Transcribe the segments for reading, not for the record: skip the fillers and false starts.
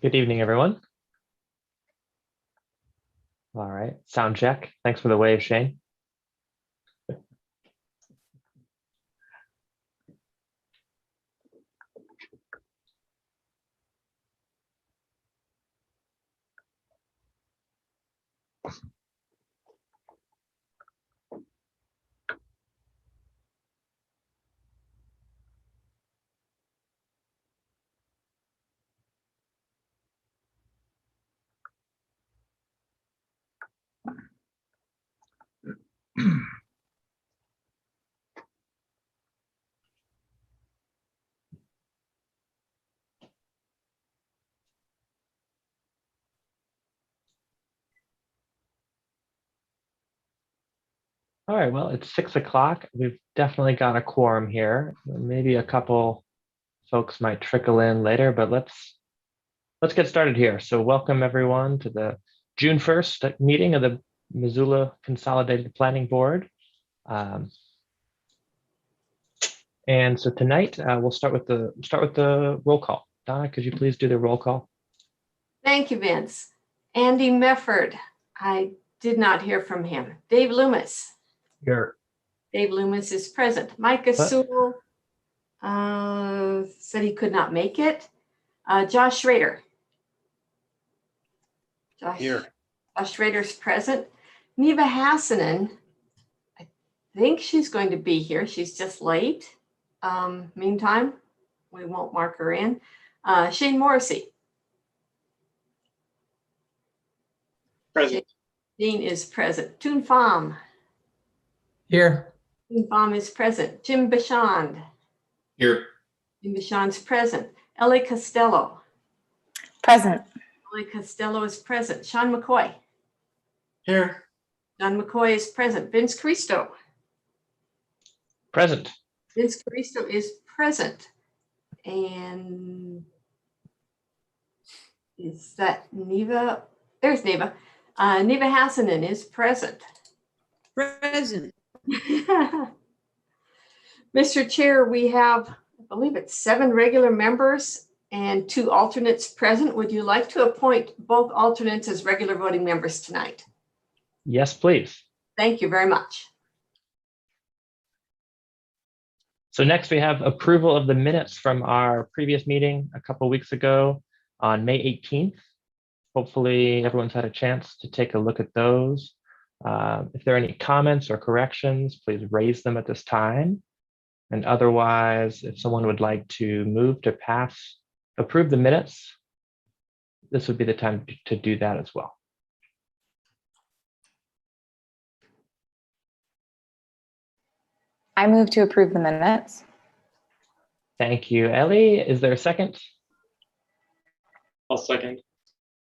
Good evening, everyone. All right, sound check. Thanks for the wave, Shane. All right, well, it's 6 o'clock. We've definitely got a quorum here. Maybe a couple folks might trickle in later, but let's get started here. So welcome everyone to the June 1st meeting of the Missoula Consolidated Planning Board. And so tonight we'll start with the roll call. Donna, could you please do the roll call? Thank you, Vince. Andy Mefford, I did not hear from him. Dave Loomis. Here. Dave Loomis is present. Micah Sewell said he could not make it. Josh Schrader. Here. Josh Schrader's present. Neva Hassanen, I think she's going to be here. She's just late. Meantime, we won't mark her in. Shane Morrissey. Present. Shane is present. Toon Pham. Here. Toon Pham is present. Jim Bichond. Here. Jim Bichond's present. Ellie Costello. Present. Ellie Costello is present. Sean McCoy. Here. Sean McCoy is present. Vince Cristo. Present. Vince Cristo is present. And is that Neva? There's Neva. Neva Hassanen is present. Present. Mr. Chair, we have, I believe it's 7 regular members and 2 alternates present. Would you like to appoint both alternates as regular voting members tonight? Yes, please. Thank you very much. So next we have approval of the minutes from our previous meeting a couple weeks ago on May 18th. Hopefully everyone's had a chance to take a look at those. If there are any comments or corrections, please raise them at this time. And otherwise, if someone would like to move to approve the minutes, this would be the time to do that as well. I move to approve the minutes. Thank you, Ellie. Is there a second? I'll second.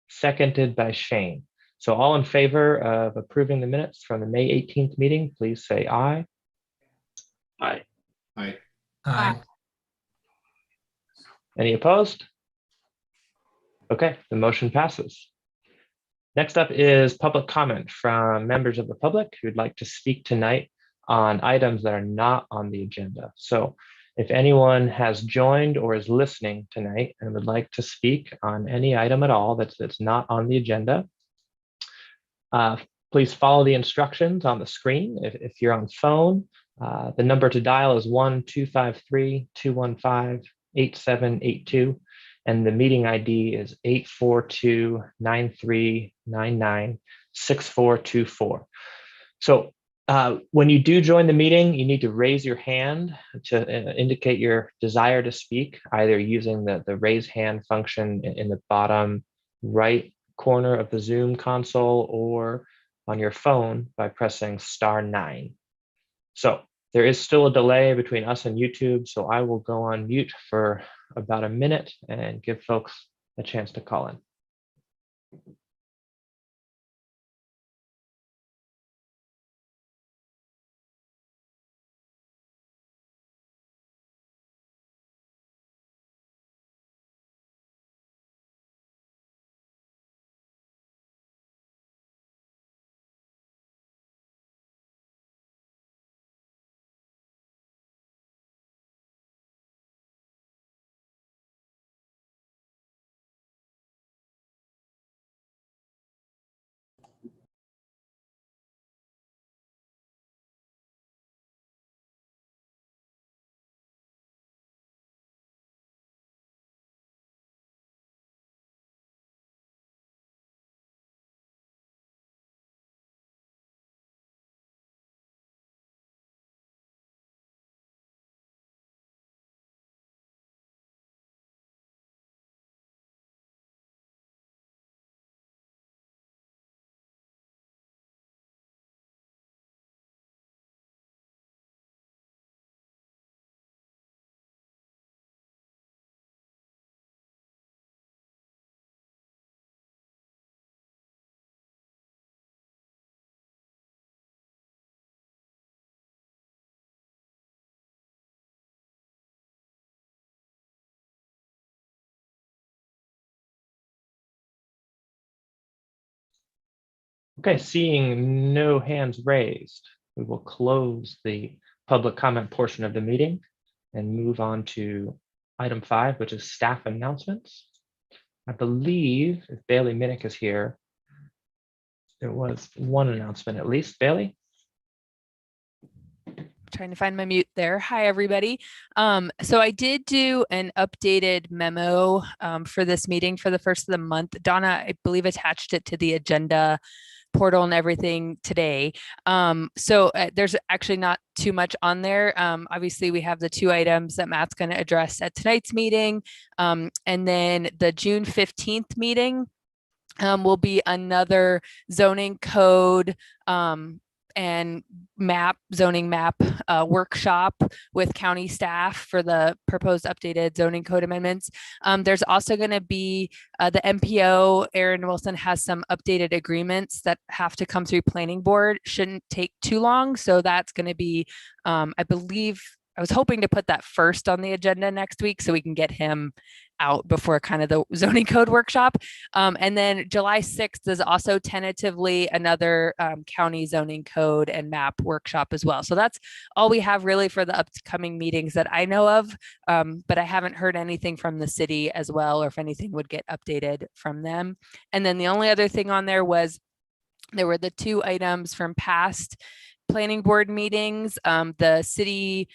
Seconded by Shane. So all in favor of approving the minutes from the May 18th meeting, please say aye. Aye. Aye. Aye. Any opposed? Okay, the motion passes. Next up is public comment from members of the public who'd like to speak tonight on items that are not on the agenda. So if anyone has joined or is listening tonight and would like to speak on any item at all that's not on the agenda, please follow the instructions on the screen. If you're on phone, the number to dial is 1-253-215-8782. And the meeting ID is 842-9399-6424. So when you do join the meeting, you need to raise your hand to indicate your desire to speak, either using the raise hand function in the bottom right corner of the Zoom console or on your phone by pressing *9. So there is still a delay between us and YouTube, so I will go on mute for about a minute and give folks a chance to call in. Okay, seeing no hands raised, we will close the public comment portion of the meeting and move on to item 5, which is staff announcements. I believe if Bailey Minnick is here, there was one announcement at least. Bailey? Trying to find my mute there. Hi, everybody. So I did do an updated memo for this meeting for the first of the month. Donna, I believe, attached it to the agenda portal and everything today. So there's actually not too much on there. Obviously, we have the 2 items that Matt's going to address at tonight's meeting. And then the June 15th meeting will be another zoning code and zoning map workshop with county staff for the proposed updated zoning code amendments. There's also going to be the MPO. Aaron Wilson has some updated agreements that have to come through planning board. Shouldn't take too long. So that's going to be, I believe, I was hoping to put that first on the agenda next week so we can get him out before kind of the zoning code workshop. And then July 6th is also tentatively another county zoning code and map workshop as well. So that's all we have really for the upcoming meetings that I know of. But I haven't heard anything from the city as well, or if anything would get updated from them. And then the only other thing on there was there were the 2 items from past planning board meetings, the city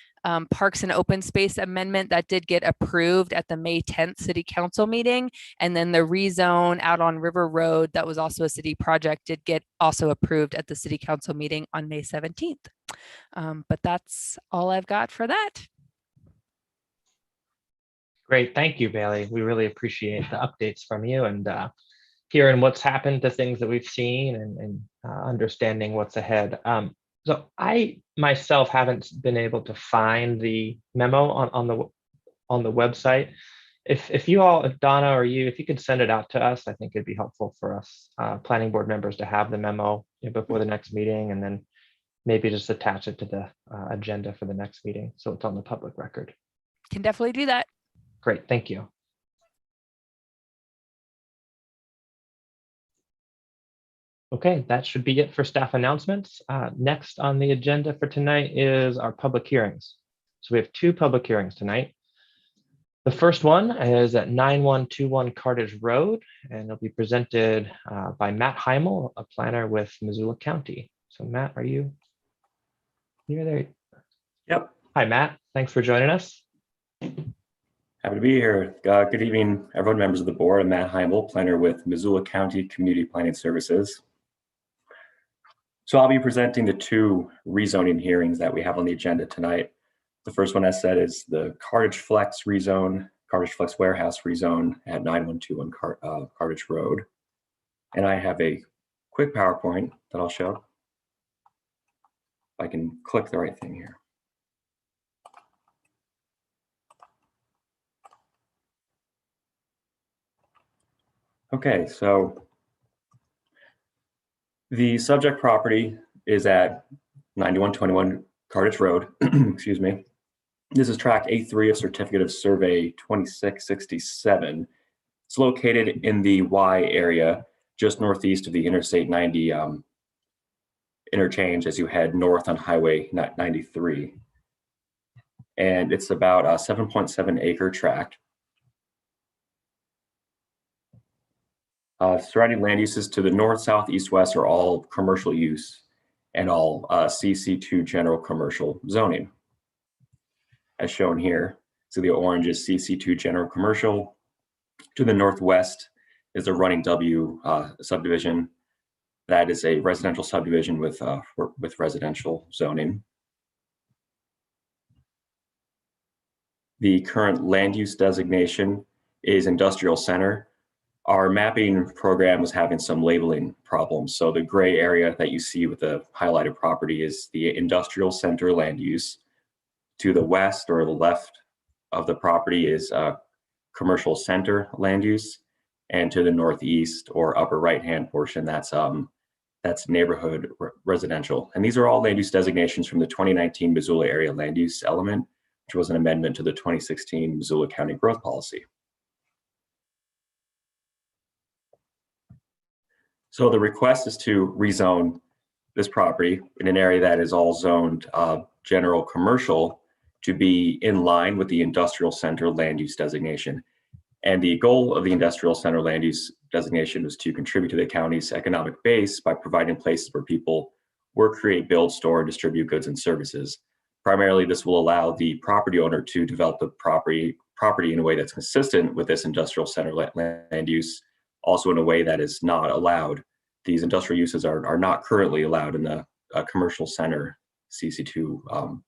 Parks and Open Space Amendment that did get approved at the May 10th City Council meeting. And then the rezone out on River Road, that was also a city project, did get also approved at the City Council meeting on May 17th. But that's all I've got for that. Great, thank you, Bailey. We really appreciate the updates from you and hearing what's happened to things that we've seen and understanding what's ahead. So I myself haven't been able to find the memo on the website. If you all, if Donna or you, if you could send it out to us, I think it'd be helpful for us planning board members to have the memo before the next meeting, and then maybe just attach it to the agenda for the next meeting so it's on the public record. Can definitely do that. Great, thank you. Okay, that should be it for staff announcements. Next on the agenda for tonight is our public hearings. So we have 2 public hearings tonight. The first one is at 9121 Cartage Road, and it'll be presented by Matt Heimel, a planner with Missoula County. So Matt, are you there? Yep. Hi, Matt. Thanks for joining us. Happy to be here. Good evening, everyone, members of the board. I'm Matt Heimel, planner with Missoula County Community Planning Services. So I'll be presenting the two rezoning hearings that we have on the agenda tonight. The first one, as said, is the Cartage Flex rezone, Cartage Flex Warehouse rezone at 9121 Cartage Road. And I have a quick PowerPoint that I'll show. If I can click the right thing here. Okay, so the subject property is at 9121 Cartage Road, excuse me. This is track A3 of Certificate of Survey 2667. It's located in the Y area, just northeast of the Interstate 90 interchange as you head north on Highway 93. And it's about a 7.7 acre tract. Surrounding land uses to the north, south, east, west are all commercial use and all CC2 general commercial zoning. As shown here, so the orange is CC2 general commercial. To the northwest is the Running W subdivision. That is a residential subdivision with residential zoning. The current land use designation is industrial center. Our mapping program was having some labeling problems. So the gray area that you see with the highlighted property is the industrial center land use. To the west or the left of the property is commercial center land use. And to the northeast or upper right-hand portion, that's neighborhood residential. And these are all land use designations from the 2019 Missoula area land use element, which was an amendment to the 2016 Missoula County Growth Policy. So the request is to rezone this property in an area that is all zoned general commercial to be in line with the industrial center land use designation. And the goal of the industrial center land use designation was to contribute to the county's economic base by providing places where people work, create, build, store, and distribute goods and services. Primarily, this will allow the property owner to develop the property in a way that's consistent with this industrial center land use, also in a way that is not allowed. These industrial uses are not currently allowed in the commercial center CC2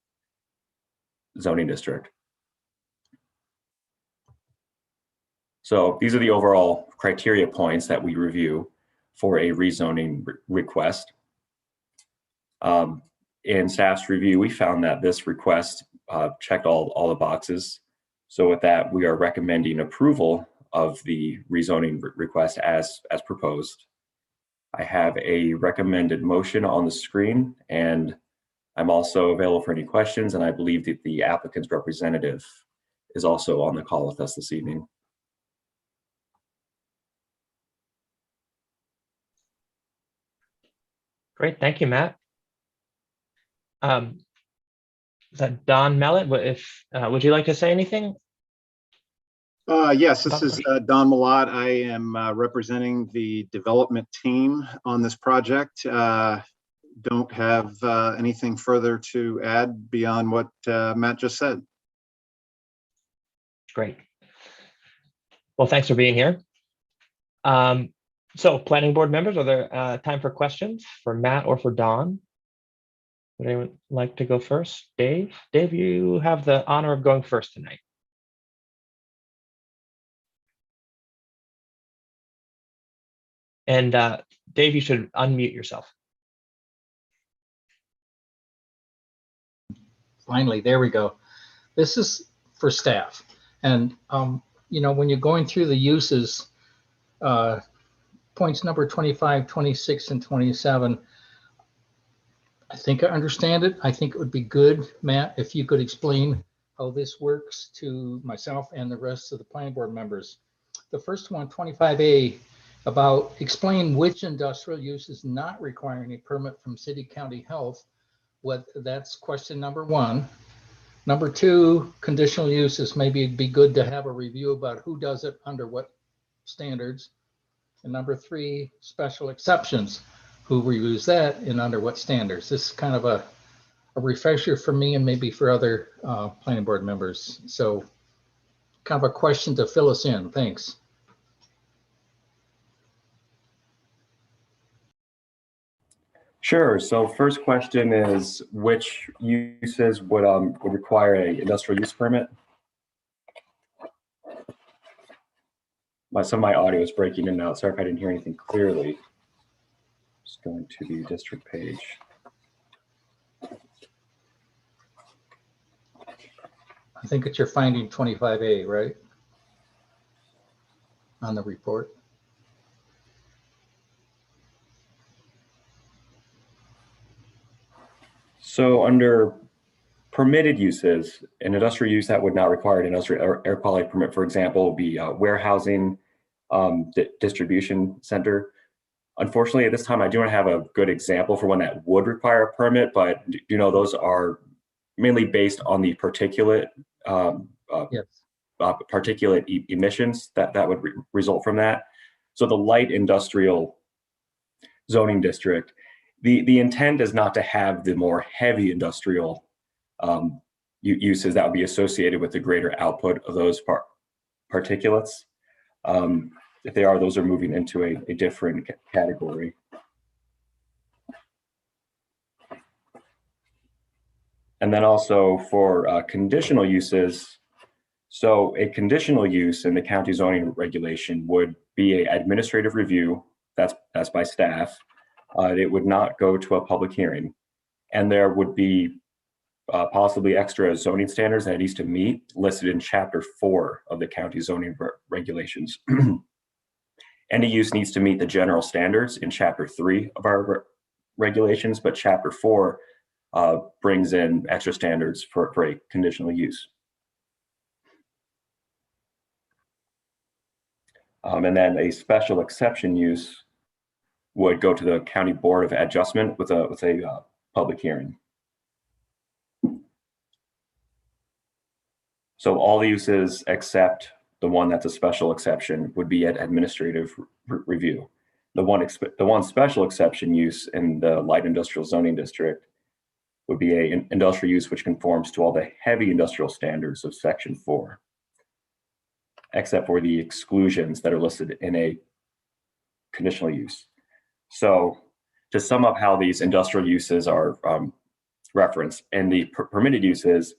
zoning district. So these are the overall criteria points that we review for a rezoning request. In staff's review, we found that this request checked all the boxes. So with that, we are recommending approval of the rezoning request as proposed. I have a recommended motion on the screen, and I'm also available for any questions, and I believe that the applicant's representative is also on the call with us this evening. Great, thank you, Matt. Is that Don Mellett? Would you like to say anything? Yes, this is Don Millott. I am representing the development team on this project. Don't have anything further to add beyond what Matt just said. Great. Well, thanks for being here. So planning board members, are there time for questions for Matt or for Don? Would anyone like to go first? Dave? Dave, you have the honor of going first tonight. And Dave, you should unmute yourself. Finally, there we go. This is for staff. And, you know, when you're going through the uses, points number 25, 26, and 27, I think I understand it. I think it would be good, Matt, if you could explain how this works to myself and the rest of the planning board members. The first one, 25A, about explain which industrial use is not requiring a permit from city, county, health. That's question number one. Number two, conditional uses. Maybe it'd be good to have a review about who does it under what standards. And number three, special exceptions. Who reviews that and under what standards? This is kind of a refresher for me and maybe for other planning board members. So kind of a question to fill us in. Thanks. Sure. So first question is, which uses would require a industrial use permit? Some of my audio is breaking in and out. Sorry if I didn't hear anything clearly. Just going to the district page. I think it's your finding 25A, right? On the report. So under permitted uses, an industrial use that would not require an industrial air quality permit, for example, would be warehousing, distribution center. Unfortunately, at this time, I don't have a good example for one that would require a permit, but you know, those are mainly based on the particulate Yes. particulate emissions that would result from that. So the light industrial zoning district, the intent is not to have the more heavy industrial uses that would be associated with the greater output of those particulates. If they are, those are moving into a different category. And then also for conditional uses, so a conditional use in the county zoning regulation would be an administrative review, that's by staff. It would not go to a public hearing. And there would be possibly extra zoning standards that it needs to meet listed in Chapter 4 of the county zoning regulations. Any use needs to meet the general standards in Chapter 3 of our regulations, but Chapter 4 brings in extra standards for a conditional use. And then a special exception use would go to the County Board of Adjustment with a public hearing. So all the uses except the one that's a special exception would be at administrative review. The one special exception use in the light industrial zoning district would be an industrial use which conforms to all the heavy industrial standards of Section 4, except for the exclusions that are listed in a conditional use. So to sum up how these industrial uses are referenced, in the permitted uses,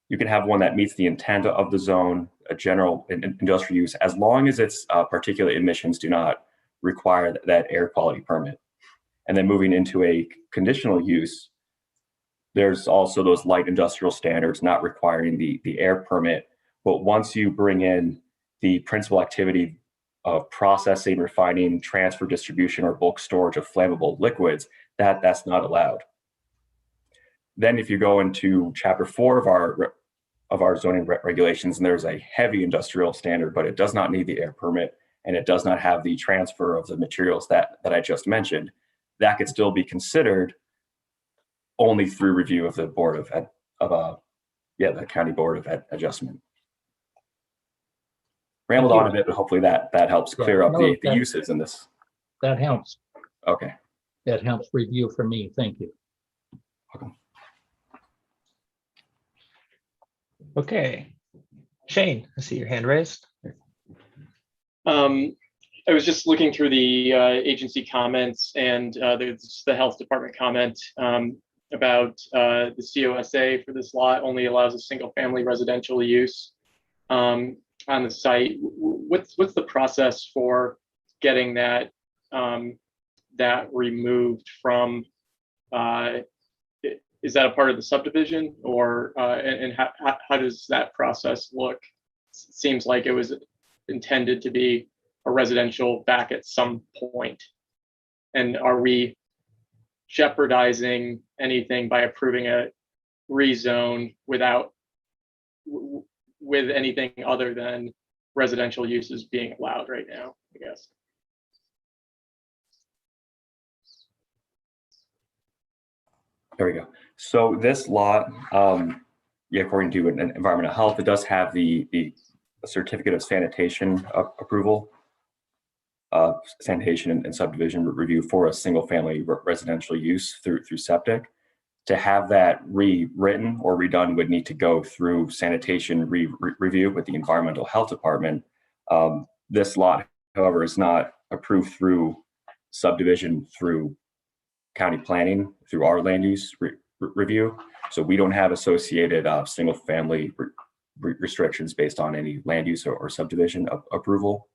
you can have one that meets the intent of the zone, a general industrial use, as long as its particulate emissions do not require that air quality permit. And then moving into a conditional use, there's also those light industrial standards not requiring the air permit. But once you bring in the principal activity of processing, refining, transfer, distribution, or bulk storage of flammable liquids, that's not allowed. Then if you go into Chapter 4 of our zoning regulations, and there's a heavy industrial standard, but it does not need the air permit, and it does not have the transfer of the materials that I just mentioned, that could still be considered only through review of the Board the County Board of Adjustment. Rambled on a bit, but hopefully that helps clear up the uses in this. That helps. Okay. That helps review for me. Thank you. Welcome. Okay. Shane, I see your hand raised. I was just looking through the agency comments, and there's the health department comment about the COSA for this lot only allows a single family residential use on the site. What's the process for getting that that removed from? Is that a part of the subdivision, or and how does that process look? It seems like it was intended to be a residential back at some point. And are we jeopardizing anything by approving a rezone with anything other than residential uses being allowed right now, I guess? There we go. So this lot, according to environmental health, it does have the certificate of sanitation approval, sanitation and subdivision review for a single family residential use through septic. To have that rewritten or redone would need to go through sanitation review with the Environmental Health Department. This lot, however, is not approved through subdivision through county planning, through our land use review. So we don't have associated single family restrictions based on any land use or subdivision approval.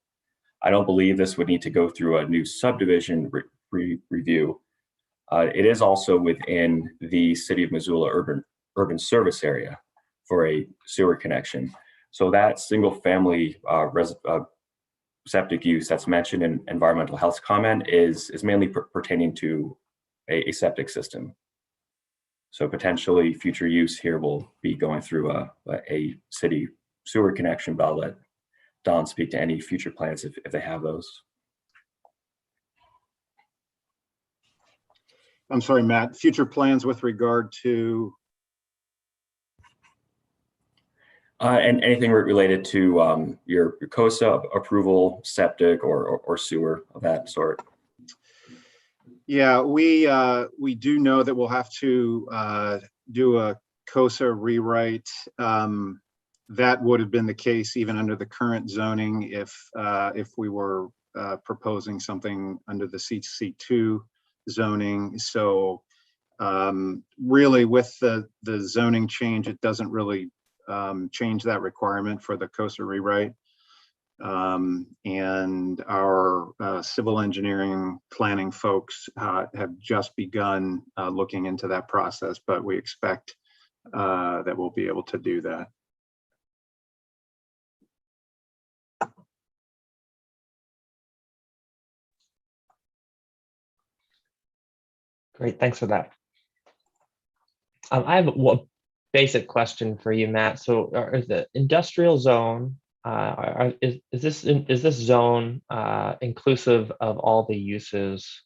I don't believe this would need to go through a new subdivision review. It is also within the City of Missoula urban service area for a sewer connection. So that single family septic use that's mentioned in environmental health comment is mainly pertaining to a septic system. So potentially future use here will be going through a city sewer connection, but I'll let Don speak to any future plans if they have those. I'm sorry, Matt, future plans with regard to? And anything related to your COSA approval, septic or sewer of that sort. Yeah, we do know that we'll have to do a COSA rewrite. That would have been the case even under the current zoning if we were proposing something under the CC2 zoning. So really with the zoning change, it doesn't really change that requirement for the COSA rewrite. And our civil engineering planning folks have just begun looking into that process, but we expect that we'll be able to do that. Great, thanks for that. I have a basic question for you, Matt. So is the industrial zone, is this zone inclusive of all the uses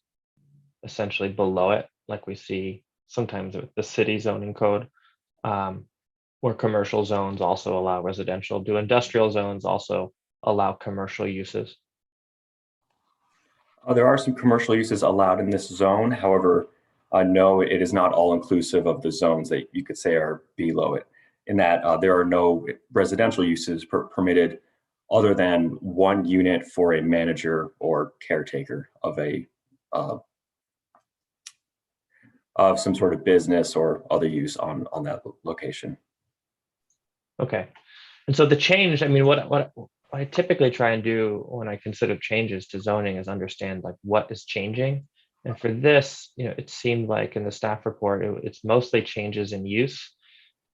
essentially below it, like we see sometimes with the city zoning code, where commercial zones also allow residential? Do industrial zones also allow commercial uses? There are some commercial uses allowed in this zone. However, no, it is not all inclusive of the zones that you could say are below it, in that there are no residential uses permitted other than one unit for a manager or caretaker of of some sort of business or other use on that location. Okay. And so the change, I mean, what I typically try and do when I consider changes to zoning is understand like what is changing. And for this, you know, it seemed like in the staff report, it's mostly changes in use.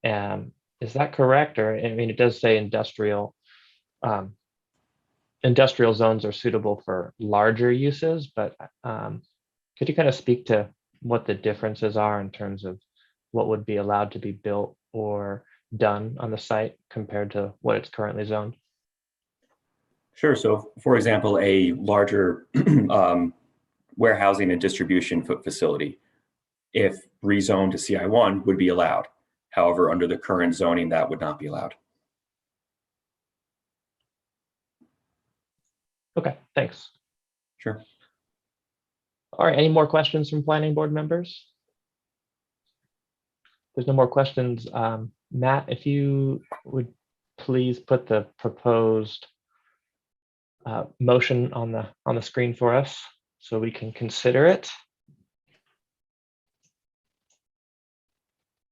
Is that correct? Or, I mean, it does say industrial zones are suitable for larger uses, but could you kind of speak to what the differences are in terms of what would be allowed to be built or done on the site compared to what it's currently zoned? Sure. So, for example, a larger warehousing and distribution facility, if rezoned to CI1, would be allowed. However, under the current zoning, that would not be allowed. Okay, thanks. Sure. All right, any more questions from planning board members? There's no more questions. Matt, if you would please put the proposed motion on the screen for us so we can consider it.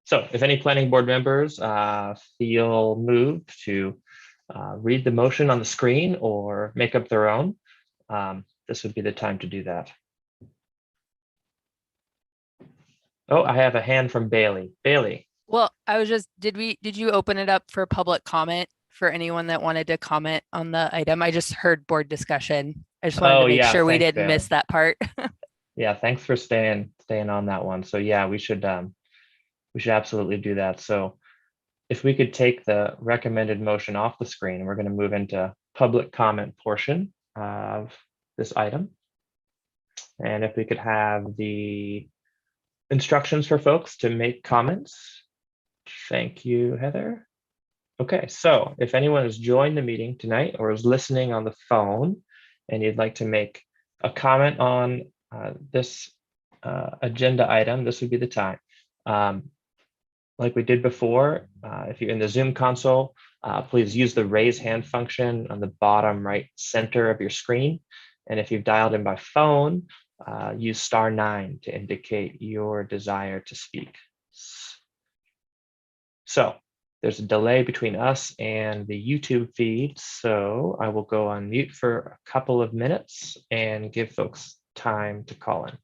So if any planning board members feel moved to read the motion on the screen or make up their own, this would be the time to do that. Oh, I have a hand from Bailey. Bailey. Well, I was just, did you open it up for public comment for anyone that wanted to comment on the item? I just heard board discussion. I just wanted to make sure we didn't miss that part. Yeah, thanks for staying on that one. So yeah, we should absolutely do that. So if we could take the recommended motion off the screen, we're going to move into public comment portion of this item. And if we could have the instructions for folks to make comments. Thank you, Heather. Okay, so if anyone has joined the meeting tonight or is listening on the phone and you'd like to make a comment on this agenda item, this would be the time. Like we did before, if you're in the Zoom console, please use the raise hand function on the bottom right center of your screen. And if you've dialed in by phone, use *9 to indicate your desire to speak. So there's a delay between us and the YouTube feed, so I will go on mute for a couple of minutes and give folks time to call in.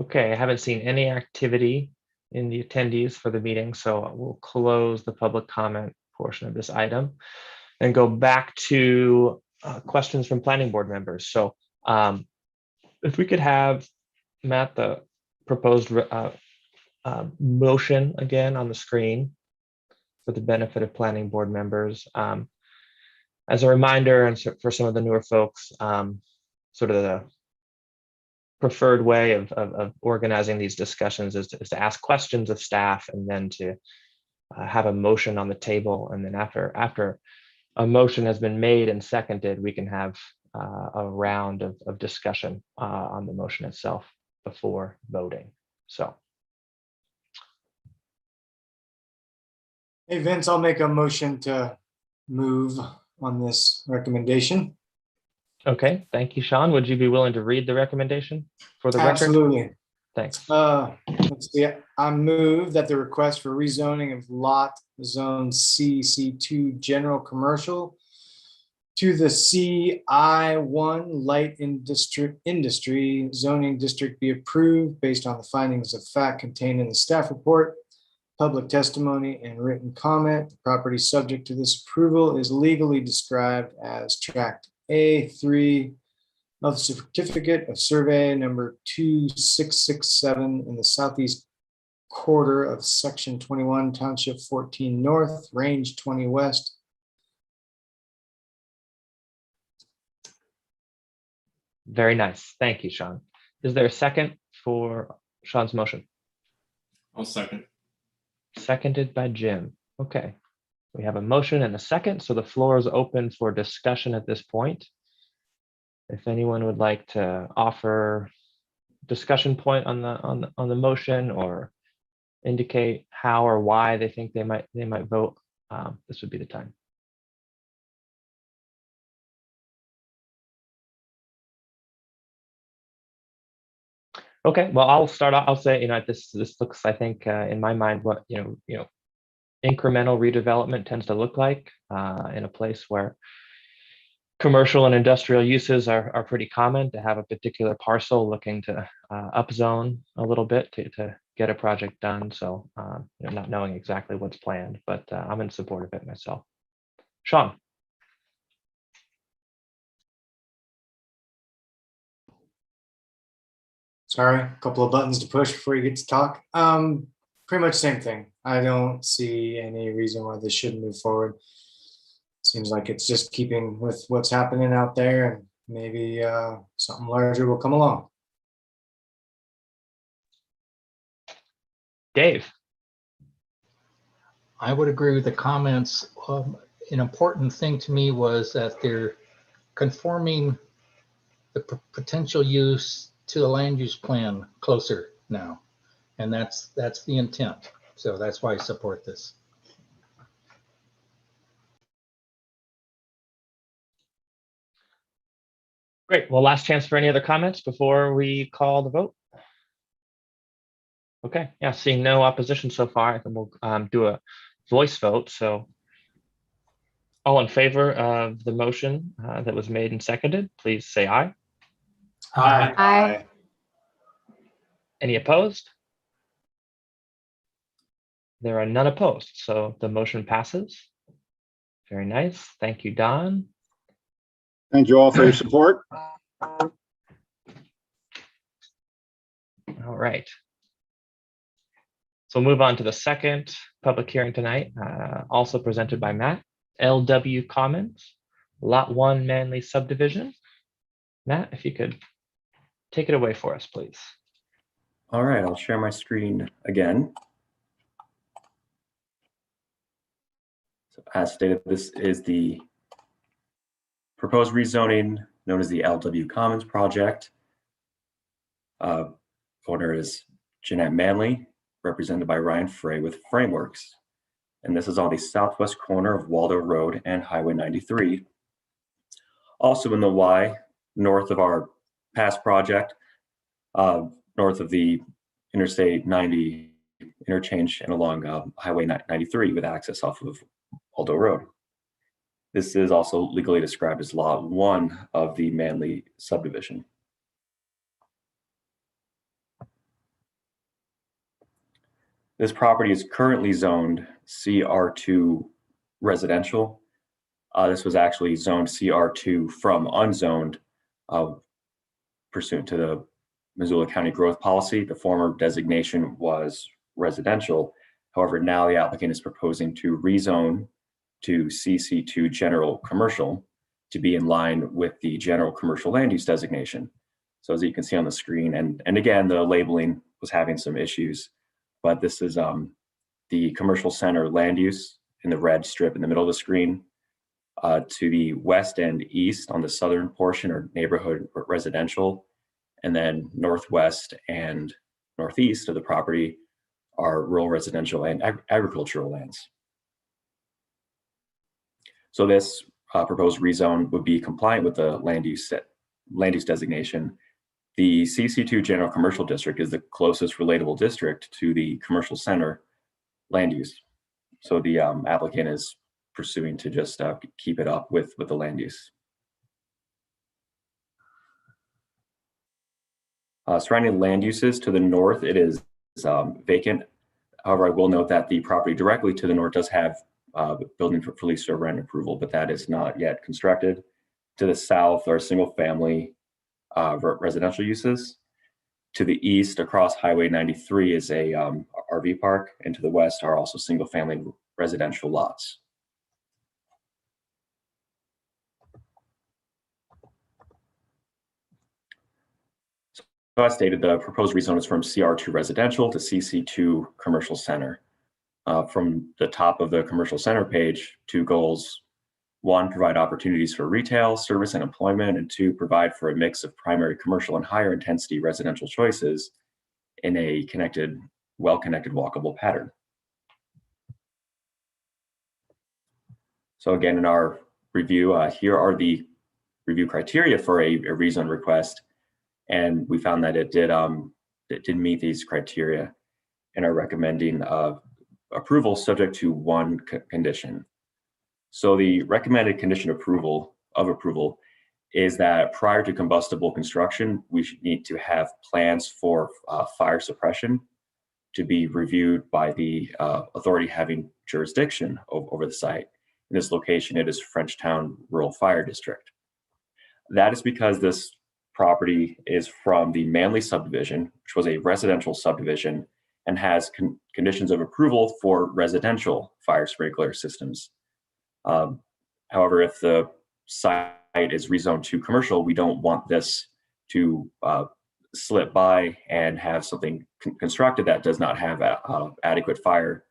Okay, I haven't seen any activity in the attendees for the meeting, so we'll close the public comment portion of this item and go back to questions from planning board members. So if we could have, Matt, the proposed motion again on the screen for the benefit of planning board members. As a reminder, and for some of the newer folks, sort of the preferred way of organizing these discussions is to ask questions of staff and then to have a motion on the table. And then after a motion has been made and seconded, we can have a round of discussion on the motion itself before voting. So. Hey, Vince, I'll make a motion to move on this recommendation. Okay, thank you, Sean. Would you be willing to read the recommendation for the record? Absolutely. Thanks. Let's see. I move that the request for rezoning of lot zone CC2 general commercial to the CI1 light industry zoning district be approved based on the findings of fact contained in the staff report, public testimony, and written comment. The property subject to this approval is legally described as tract A3 of the certificate of survey number 2667 in the southeast quarter of section 21, township 14 north, range 20 west. Very nice. Thank you, Sean. Is there a second for Sean's motion? I'll second. Seconded by Jim. Okay. We have a motion and a second, so the floor is open for discussion at this point. If anyone would like to offer discussion point on the motion or indicate how or why they think they might vote, this would be the time. Okay, well, I'll start off. I'll say, this looks, I think, in my mind, what incremental redevelopment tends to look like in a place where commercial and industrial uses are pretty common. To have a particular parcel looking to upzone a little bit to get a project done. So not knowing exactly what's planned, but I'm in support of it myself. Sean. Sorry, a couple of buttons to push before you get to talk. Pretty much same thing. I don't see any reason why this shouldn't move forward. Seems like it's just keeping with what's happening out there, and maybe something larger will come along. Dave. I would agree with the comments. An important thing to me was that they're conforming the potential use to the land use plan closer now. And that's the intent. So that's why I support this. Great. Well, last chance for any other comments before we call the vote. Okay. Yeah, seeing no opposition so far, I think we'll do a voice vote. So all in favor of the motion that was made and seconded, please say aye. Aye. Aye. Any opposed? There are none opposed, so the motion passes. Very nice. Thank you, Don. Thank you all for your support. All right. So we'll move on to the second public hearing tonight, also presented by Matt. LW Commons, Lot 1 Manley Subdivision. Matt, if you could take it away for us, please. All right, I'll share my screen again. So as stated, this is the proposed rezoning known as the LW Commons project. Owner is Jeanette Manley, represented by Ryan Frey with Frameworks. And this is on the southwest corner of Waldo Road and Highway 93. Also in the Y, north of our past project, north of the Interstate 90 interchange and along Highway 93 with access off of Waldo Road. This is also legally described as Lot 1 of the Manley subdivision. This property is currently zoned CR2 residential. This was actually zoned CR2 from unzoned pursuant to the Missoula County Growth Policy. The former designation was residential. However, now the applicant is proposing to rezone to CC2 general commercial to be in line with the general commercial land use designation. So as you can see on the screen, and again, the labeling was having some issues, but this is the commercial center land use in the red strip in the middle of the screen. To the west and east on the southern portion are neighborhood residential, and then northwest and northeast of the property are rural residential and agricultural lands. So this proposed rezone would be compliant with the land use designation. The CC2 General Commercial District is the closest relatable district to the commercial center land use. So the applicant is pursuing to just keep it up with the land use. Surrounding land uses to the north, it is vacant. However, I will note that the property directly to the north does have building for lease or rent approval, but that is not yet constructed. To the south are single family residential uses. To the east across Highway 93 is a RV park, and to the west are also single family residential lots. So as stated, the proposed rezone is from CR2 residential to CC2 commercial center. From the top of the commercial center page, 2 goals: 1, provide opportunities for retail, service, and employment, and 2, provide for a mix of primary commercial and higher intensity residential choices in a connected, well-connected walkable pattern. So again, in our review, here are the review criteria for a rezone request. And we found that it did meet these criteria and are recommending approval subject to 1 condition. So the recommended condition of approval is that prior to combustible construction, we should need to have plans for fire suppression to be reviewed by the authority having jurisdiction over the site. In this location, it is Frenchtown Rural Fire District. That is because this property is from the Manley subdivision, which was a residential subdivision and has conditions of approval for residential fire sprinkler systems. However, if the site is rezoned to commercial, we don't want this to slip by and have something constructed that does not have adequate fire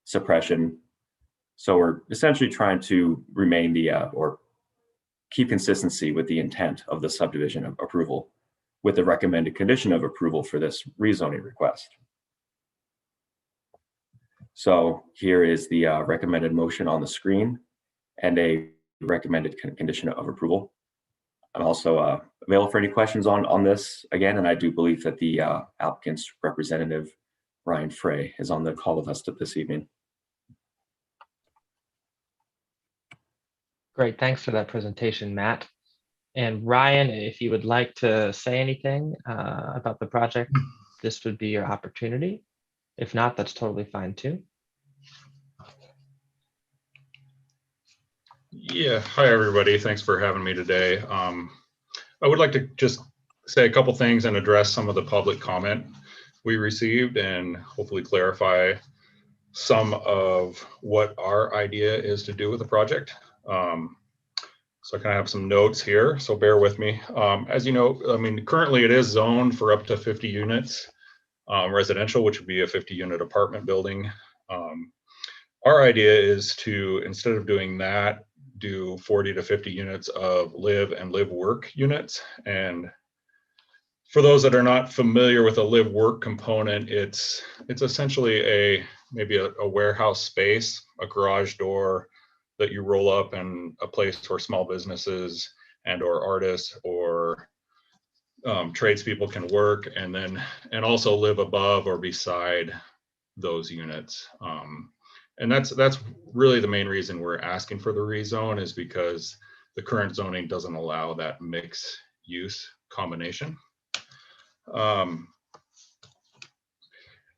suppression. So we're essentially trying to remain or keep consistency with the intent of the subdivision approval with the recommended condition of approval for this rezoning request. So here is the recommended motion on the screen and a recommended condition of approval. I'm also available for any questions on this again, and I do believe that the applicant's representative, Ryan Frey, is on the call with us this evening. Great, thanks for that presentation, Matt. And Ryan, if you would like to say anything about the project, this would be your opportunity. If not, that's totally fine too. Yeah, hi everybody. Thanks for having me today. I would like to just say a couple things and address some of the public comment we received and hopefully clarify some of what our idea is to do with the project. So I kind of have some notes here, so bear with me. As you know, I mean, currently it is zoned for up to 50 units residential, which would be a 50-unit apartment building. Our idea is to, instead of doing that, do 40 to 50 units of live and live work units. And for those that are not familiar with a live work component, it's essentially maybe a warehouse space, a garage door that you roll up, and a place where small businesses and or artists or tradespeople can work, and also live above or beside those units. And that's really the main reason we're asking for the rezone, is because the current zoning doesn't allow that mixed use combination. And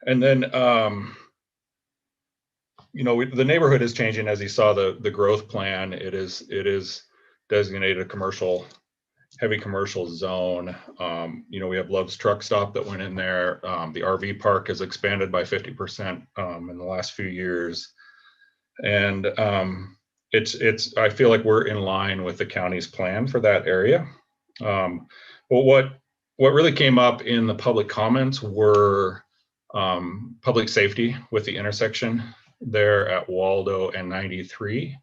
then, you know, the neighborhood is changing. As you saw, the growth plan, it is designated a commercial, heavy commercial zone. You know, we have Love's Truck Stop that went in there. The RV park has expanded by 50% in the last few years. And I feel like we're in line with the county's plan for that area. But what really came up in the public comments were public safety with the intersection there at Waldo and 93.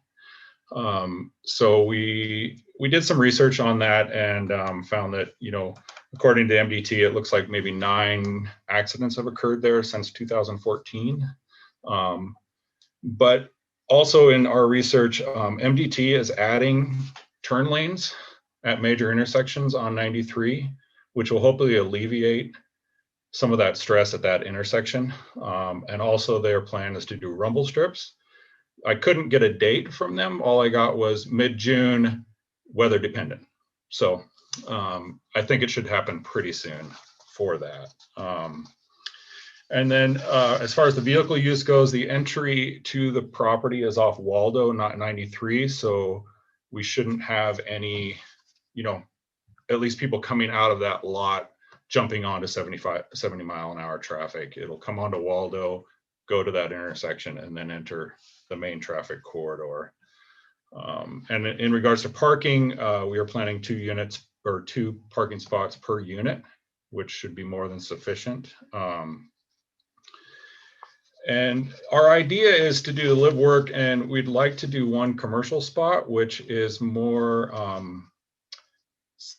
So we did some research on that and found that, you know, according to MDT, it looks like maybe 9 accidents have occurred there since 2014. But also in our research, MDT is adding turn lanes at major intersections on 93, which will hopefully alleviate some of that stress at that intersection. And also their plan is to do rumble strips. I couldn't get a date from them. All I got was mid-June, weather dependent. So I think it should happen pretty soon for that. And then as far as the vehicle use goes, the entry to the property is off Waldo, not 93. So we shouldn't have any, you know, at least people coming out of that lot jumping onto 70 mile an hour traffic. It'll come onto Waldo, go to that intersection, and then enter the main traffic corridor. And in regards to parking, we are planning 2 units or 2 parking spots per unit, which should be more than sufficient. And our idea is to do live work, and we'd like to do 1 commercial spot, which is more,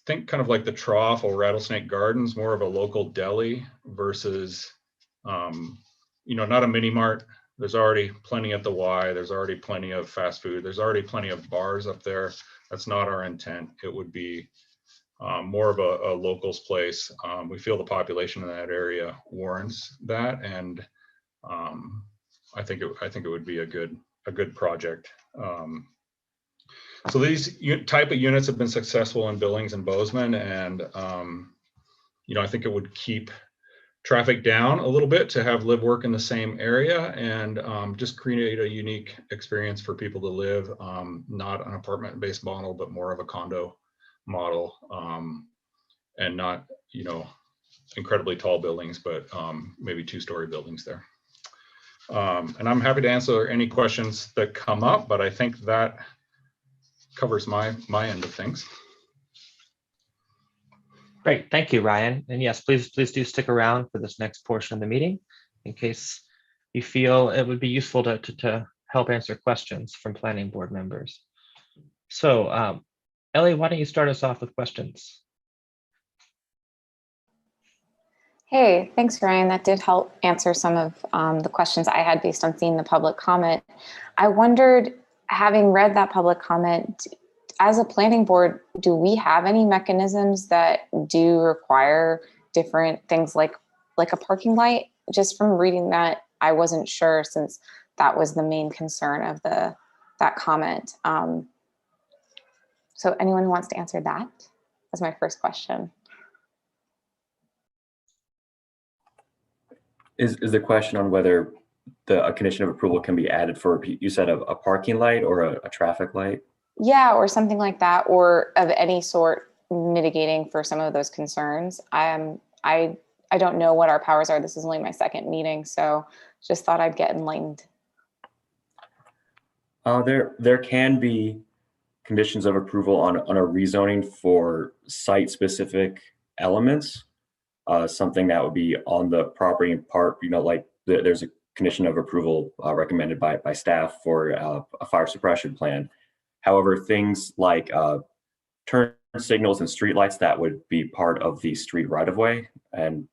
think kind of like the Trough or Rattlesnake Gardens, more of a local deli versus, you know, not a mini mart. There's already plenty at the Y. There's already plenty of fast food. There's already plenty of bars up there. That's not our intent. It would be more of a locals place. We feel the population in that area warrants that, and I think it would be a good project. So these type of units have been successful in Billings and Bozeman, and you know, I think it would keep traffic down a little bit to have live work in the same area and just create a unique experience for people to live, not an apartment based model, but more of a condo model, and not, you know, incredibly tall buildings, but maybe 2-story buildings there. And I'm happy to answer any questions that come up, but I think that covers my end of things. Great, thank you, Ryan. And yes, please do stick around for this next portion of the meeting in case you feel it would be useful to help answer questions from planning board members. So Ellie, why don't you start us off with questions? Hey, thanks, Ryan. That did help answer some of the questions I had based on seeing the public comment. I wondered, having read that public comment, as a planning board, do we have any mechanisms that do require different things like a parking light? Just from reading that, I wasn't sure, since that was the main concern of that comment. So anyone who wants to answer that? That's my first question. Is the question on whether a condition of approval can be added for, you said, a parking light or a traffic light? Yeah, or something like that, or of any sort mitigating for some of those concerns. I don't know what our powers are. This is only my second meeting, so just thought I'd get enlightened. There can be conditions of approval on a rezoning for site-specific elements. Something that would be on the property in part, you know, like there's a condition of approval recommended by staff for a fire suppression plan. However, things like turn signals and streetlights that would be part of the street right-of-way and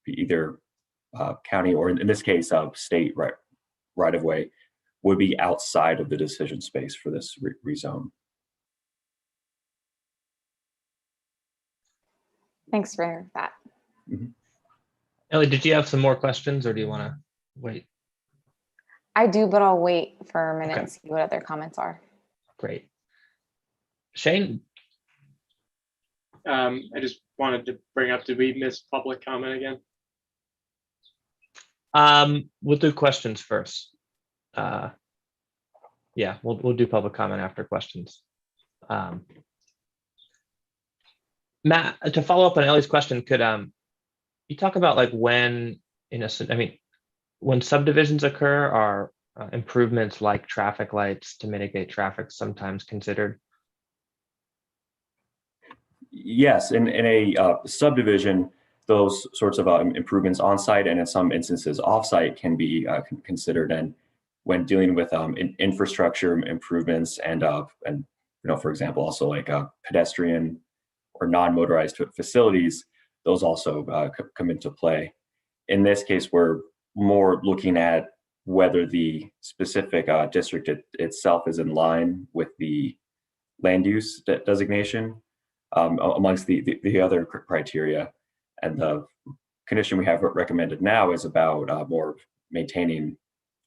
be either county or in this case state right-of-way would be outside of the decision space for this rezone. Thanks for that. Mm-hmm. Ellie, did you have some more questions or do you want to wait? I do, but I'll wait for a minute Okay. and see what other comments are. Great. Shane? I just wanted to bring up, did we miss public comment again? We'll do questions first. Yeah, we'll do public comment after questions. Matt, to follow up on Ellie's question, could you talk about like when when subdivisions occur, are improvements like traffic lights to mitigate traffic sometimes considered? Yes, in a subdivision, those sorts of improvements on site and in some instances off site can be considered. And when dealing with infrastructure improvements and you know, for example, also like pedestrian or non-motorized facilities, those also come into play. In this case, we're more looking at whether the specific district itself is in line with the land use designation amongst the other criteria. And the condition we have recommended now is about more maintaining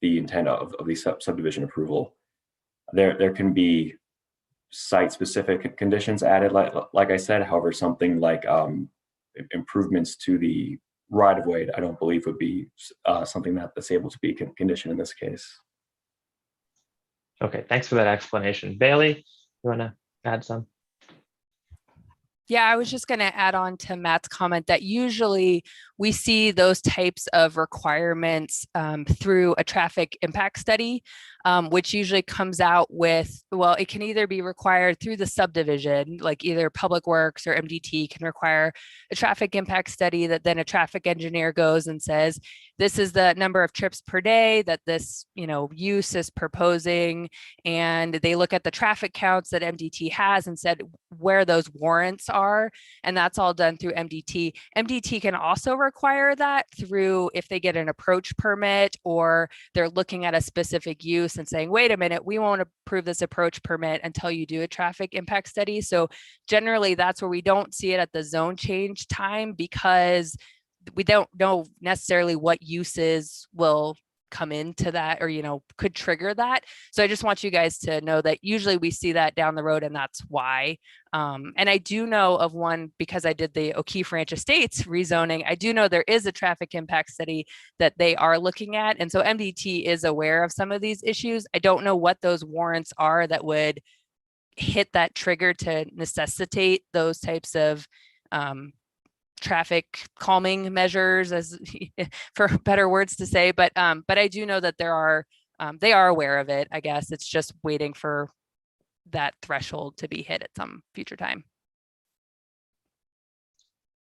the intent of the subdivision approval. There can be site-specific conditions added, like I said. However, something like improvements to the right-of-way, I don't believe would be something that's able to be conditioned in this case. Okay, thanks for that explanation. Bailey, you want to add some? Yeah, I was just going to add on to Matt's comment that usually we see those types of requirements through a traffic impact study, which usually comes out with, well, it can either be required through the subdivision, like either Public Works or MDT can require a traffic impact study that then a traffic engineer goes and says, this is the number of trips per day that this, you know, use is proposing. And they look at the traffic counts that MDT has and said where those warrants are. And that's all done through MDT. MDT can also require that through if they get an approach permit or they're looking at a specific use and saying, wait a minute, we won't approve this approach permit until you do a traffic impact study. So generally that's where we don't see it at the zone change time, because we don't know necessarily what uses will come into that, or, could trigger that. So I just want you guys to know that usually we see that down the road, and that's why. And I do know of one, because I did the O'Keefe Ranch Estates rezoning. I do know there is a traffic impact study that they are looking at. And so MDT is aware of some of these issues. I don't know what those warrants are that would hit that trigger to necessitate those types of traffic calming measures, as for better words to say, but I do know that they are aware of it. I guess it's just waiting for that threshold to be hit at some future time.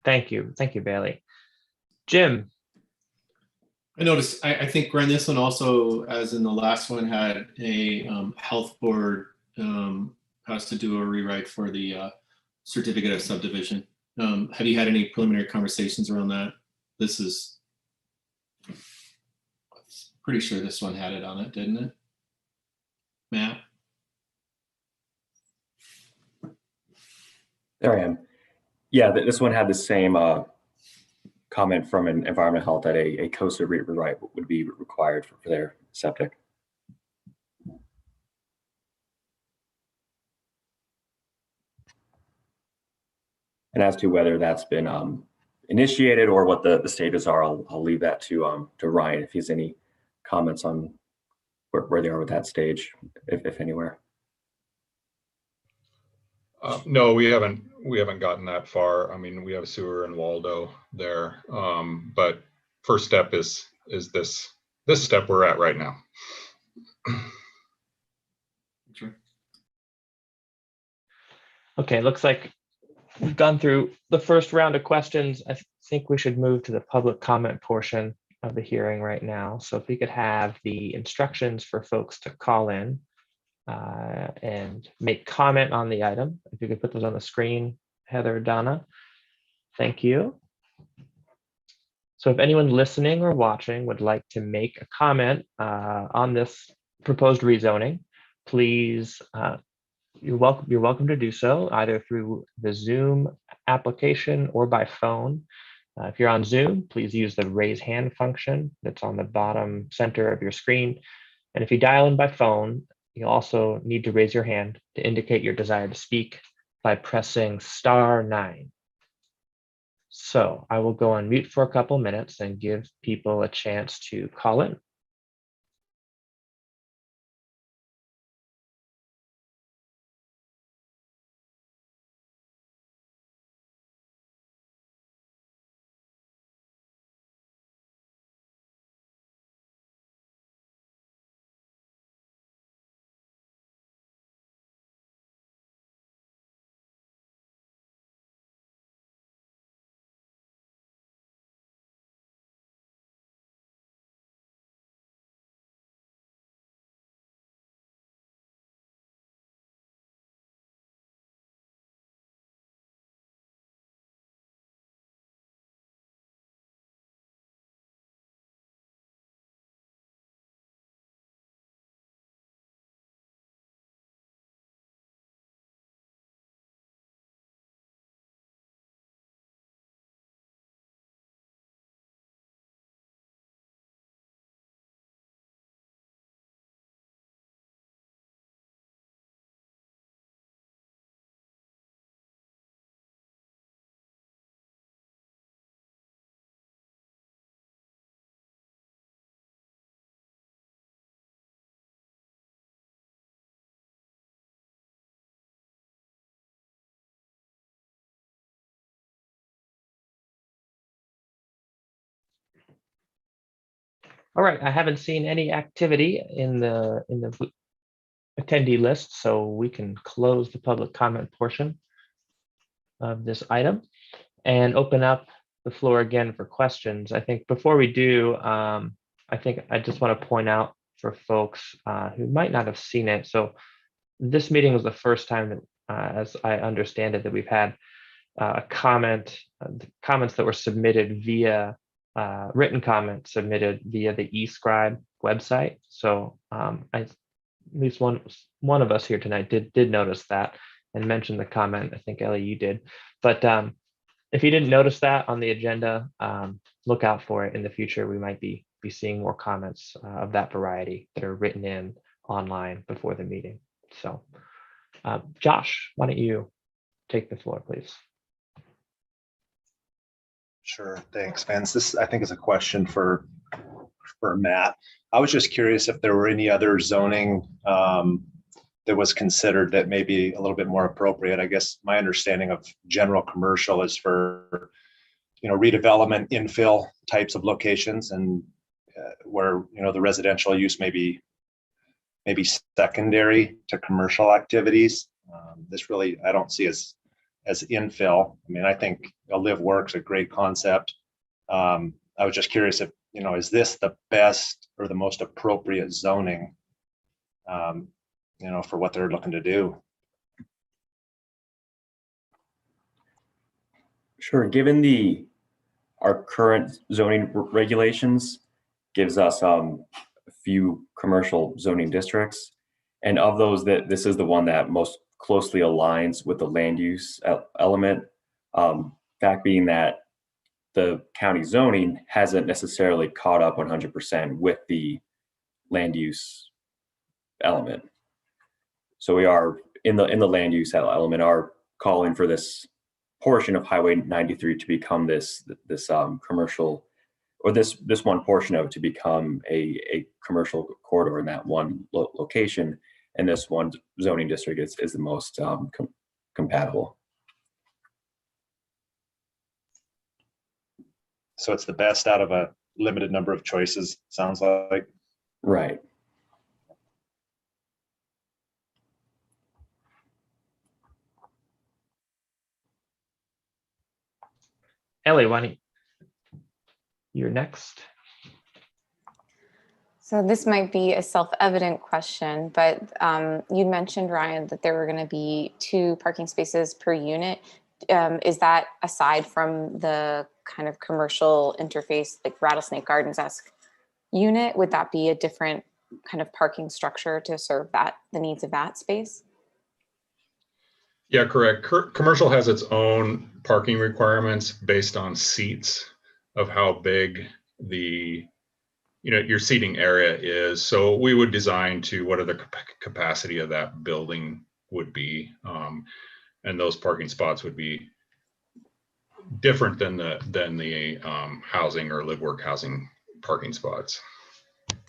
Thank you, Bailey. Jim. I noticed, I think, Gren, this one also, as in the last one, had a health board has to do a rewrite for the certificate of subdivision. Have you had any preliminary conversations around that? Pretty sure this one had it on it, didn't it? Matt? There I am. Yeah, this one had the same comment from an environmental health that a COSA rewrite would be required for their septic. And as to whether that's been initiated or what the stages are, I'll leave that to Ryan if he has any comments on where they are with that stage, if anywhere. No, we haven't gotten that far. I mean, we have sewer in Waldo there, but first step is this step we're at right now. Sure. Okay, looks like we've gone through the first round of questions. I think we should move to the public comment portion of the hearing right now. So if we could have the instructions for folks to call in and make comment on the item. If you could put those on the screen, Heather, Donna. Thank you. So if anyone listening or watching would like to make a comment on this proposed rezoning, please, you're welcome to do so either through the Zoom application or by phone. If you're on Zoom, please use the raise hand function that's on the bottom center of your screen. And if you dial in by phone, you'll also need to raise your hand to indicate your desire to speak by pressing *9. So I will go on mute for a couple minutes and give people a chance to call in. All right, I haven't seen any activity in the attendee list, so we can close the public comment portion of this item and open up the floor again for questions. I think before we do, I think I just want to point out for folks who might not have seen it. So this meeting was the first time that, as I understand it, that we've had a comments that were submitted via written comments submitted via the eScribe website. So at least one of us here tonight did notice that and mention the comment. I think Ellie, you did. But if you didn't notice that on the agenda, look out for it in the future. We might be be seeing more comments of that variety that are written in online before the meeting. So Josh, why don't you take the floor, please? Sure, thanks, Vance. This, I think, is a question for Matt. I was just curious if there were any other zoning that was considered that may be a little bit more appropriate. I guess my understanding of general commercial is for, you know, redevelopment, infill types of locations, and where, you know, the residential use may be maybe secondary to commercial activities. This really, I don't see as infill. I mean, I think a live work's a great concept. I was just curious if, you know, is this the best or the most appropriate zoning, you know, for what they're looking to do? Sure. Given our current zoning regulations gives us a few commercial zoning districts, and of those, that this is the one that most closely aligns with the land use element. Fact being that the county zoning hasn't necessarily caught up 100% with the land use element. So we are in the land use element are calling for this portion of Highway 93 to become this commercial, or this one portion of it to become a commercial corridor in that one location, and this one zoning district is the most compatible. So it's the best out of a limited number of choices, sounds like. Right. Ellie, why don't you're next. So this might be a self-evident question, but you mentioned, Ryan, that there were going to be 2 parking spaces per unit. Is that aside from the kind of commercial interface, like Rattlesnake Gardens-esque unit? Would that be a different kind of parking structure to serve the needs of that space? Yeah, correct. Commercial has its own parking requirements based on seats of how big your seating area is. So we would design to what are the capacity of that building would be. And those parking spots would be different than the housing or live work housing parking spots.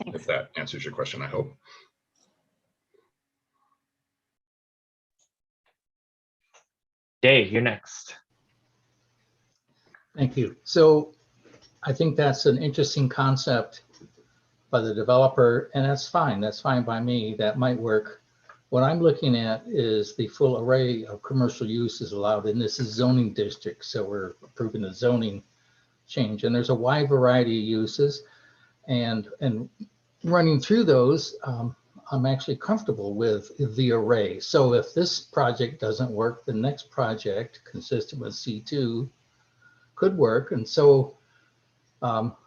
Thanks. If that answers your question, I hope. Dave, you're next. Thank you. So I think that's an interesting concept by the developer, and that's fine. That's fine by me. That might work. What I'm looking at is the full array of commercial uses allowed, and this is zoning district. So we're approving the zoning change, and there's a wide variety of uses, and running through those, I'm actually comfortable with the array. So if this project doesn't work, the next project consistent with C2 could work. And so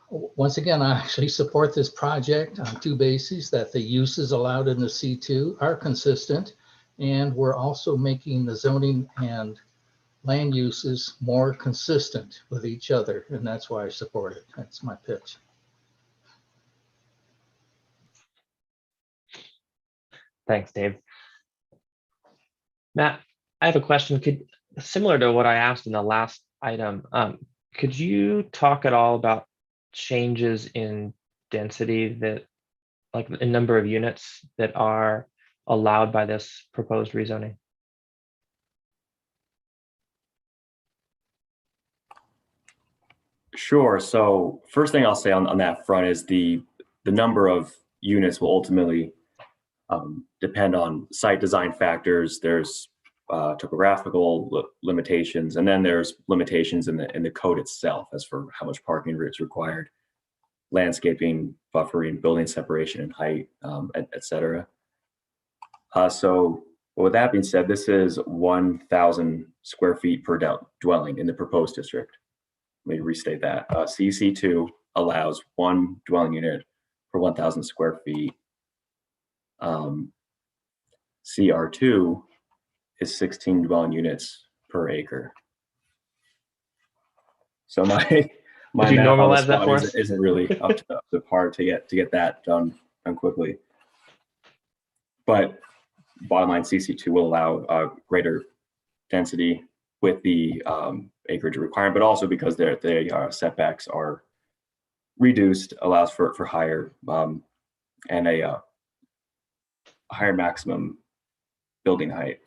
once again, I actually support this project on 2 bases: that the uses allowed in the C2 are consistent, and we're also making the zoning and land uses more consistent with each other. And that's why I support it. That's my pitch. Thanks, Dave. Matt, I have a question. Similar to what I asked in the last item, could you talk at all about changes in density, that like a number of units that are allowed by this proposed rezoning? Sure. So first thing I'll say on that front is the number of units will ultimately depend on site design factors. There's topographical limitations, and then there's limitations in the code itself as for how much parking is required, landscaping, buffering, building separation and height, et cetera. So with that being said, this is 1,000 square feet per dwelling in the proposed district. Let me restate that. CC2 allows 1 dwelling unit per 1,000 square feet. CR2 is 16 dwelling units per acre. So My you math on the normalize that spot for isn't, us? isn't really up to the par to get that done quickly. But bottom line, CC2 will allow greater density with the acreage requirement, but also because their setbacks are reduced, allows for higher and a higher maximum building height.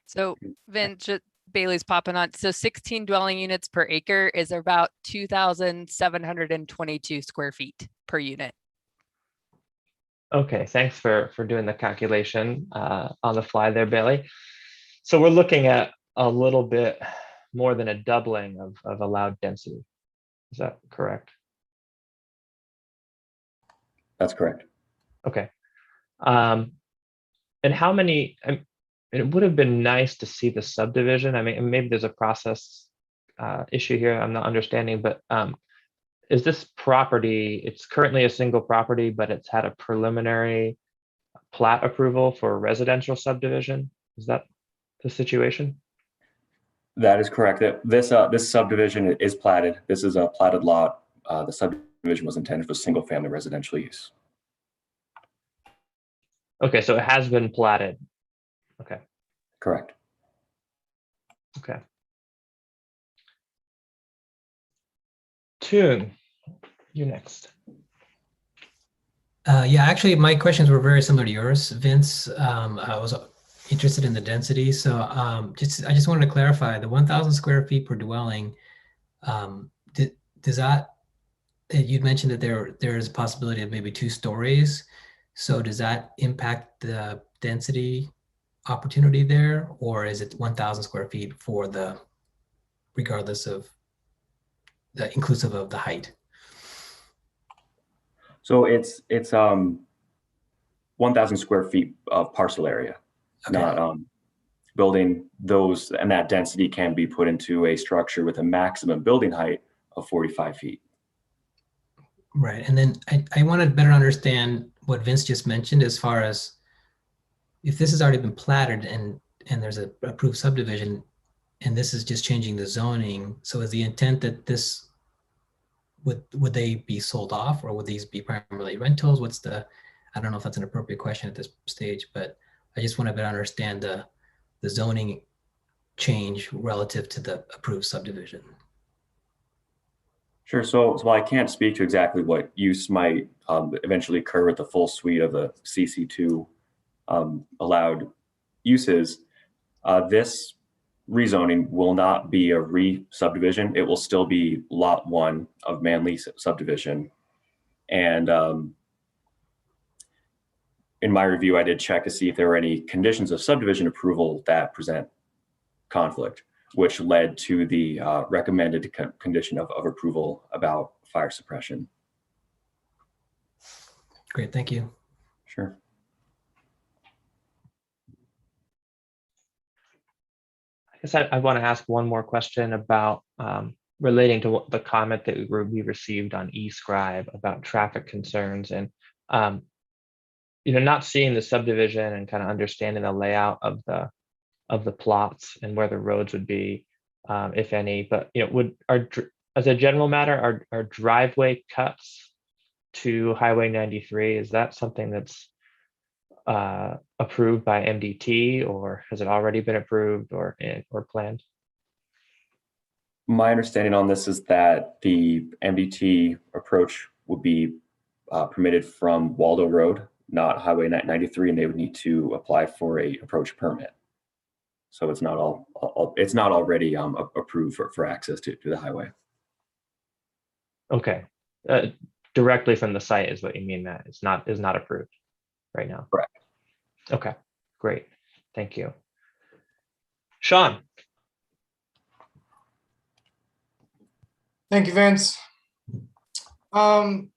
So Vince, Bailey's popping on. So 16 dwelling units per acre is about 2,722 square feet per unit. Okay, thanks for doing the calculation on the fly there, Bailey. So we're looking at a little bit more than a doubling of allowed density. Is that correct? That's correct. Okay. And how many, it would have been nice to see the subdivision. I mean, maybe there's a process issue here I'm not understanding, but is this property, it's currently a single property, but it's had a preliminary plat approval for residential subdivision? Is that the situation? That is correct. This subdivision is platted. This is a platted lot. The subdivision was intended for single family residential use. Okay, so it has been platted. Okay. Correct. Okay. Toon, you next. Yeah, actually, my questions were very similar to yours, Vince. I was interested in the density, so I just wanted to clarify the 1,000 square feet per dwelling. Does that you'd mentioned that there is a possibility of maybe 2 stories, so does that impact the density opportunity there, or is it 1,000 square feet for the regardless of the inclusive of the height? So it's 1,000 square feet of parcel area, Okay. not building those, and that density can be put into a structure with a maximum building height of 45 feet. Right. And then I wanted to better understand what Vince just mentioned as far as if this has already been platted and there's a approved subdivision and this is just changing the zoning. So is the intent that this would they be sold off, or would these be primarily rentals? What's the, I don't know if that's an appropriate question at this stage, but I just want to better understand the zoning change relative to the approved subdivision. Sure. So while I can't speak to exactly what use might eventually occur with the full suite of the CC2 allowed uses, this rezoning will not be a re-subdivision. It will still be lot 1 of Manly subdivision. And in my review, I did check to see if there were any conditions of subdivision approval that present conflict, which led to the recommended condition of approval about fire suppression. Great, thank you. Sure. I guess I want to ask one more question about relating to the comment that we received on eScribe about traffic concerns, and not seeing the subdivision and kind of understanding the layout of the plots and where the roads would be, if any. But as a general matter, are driveway cuts to Highway 93, is that something that's approved by MDT, or has it already been approved or planned? My understanding on this is that the MDT approach would be permitted from Waldo Road, not Highway 93, and they would need to apply for a approach permit. So it's not already approved for access to the highway. Okay, directly from the site is what you mean, Matt. Is not approved right now. Correct. Okay, great, thank you. Sean. Thank you, Vince. I'm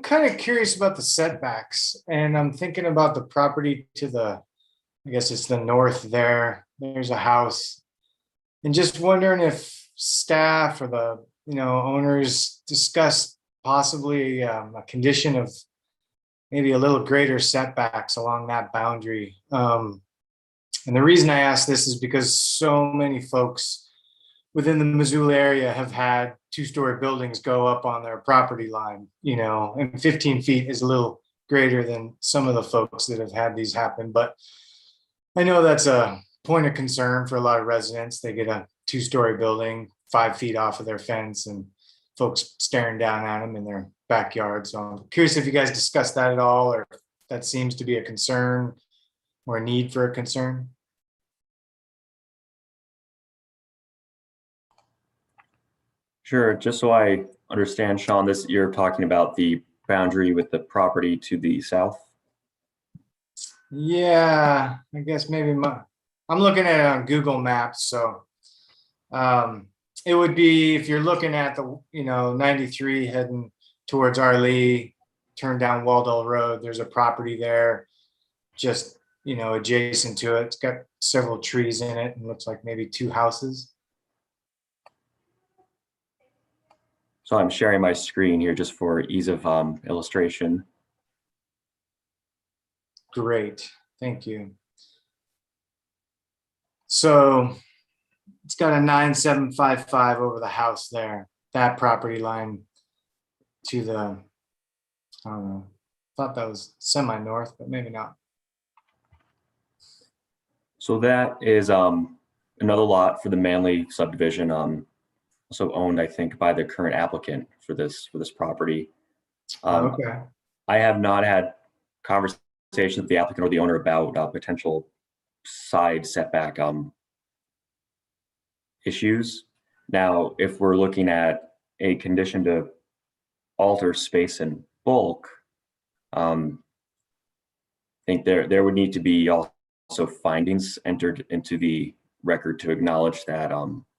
kind of curious about the setbacks, and I'm thinking about the property to the, I guess it's the north there. There's a house, and just wondering if staff or the owners discussed possibly a condition of maybe a little greater setbacks along that boundary. And the reason I ask this is because so many folks within the Missoula area have had two-story buildings go up on their property line, you know, and 15 feet is a little greater than some of the folks that have had these happen. But I know that's a point of concern for a lot of residents. They get a two-story building 5 feet off of their fence and folks staring down at them in their backyard. So I'm curious if you guys discussed that at all, or if that seems to be a concern or a need for a concern. Sure. Just so I understand, Sean, this you're talking about the boundary with the property to the south? Yeah, I guess maybe I'm looking at it on Google Maps. So it would be, if you're looking at the, 93 heading towards Arlee, turn down Waldell Road, there's a property there just, adjacent to it. It's got several trees in it and looks like maybe 2 houses. So I'm sharing my screen here just for ease of illustration. Great, thank you. So it's got a 9755 over the house there, that property line to the, I don't know, thought that was semi-north, but maybe not. So that is another lot for the Manley subdivision, also owned, I think, by the current applicant for this property. Okay. I have not had conversations with the applicant or the owner about potential side setback issues. Now, if we're looking at a condition to alter space and bulk, I think there would need to be also findings entered into the record to acknowledge that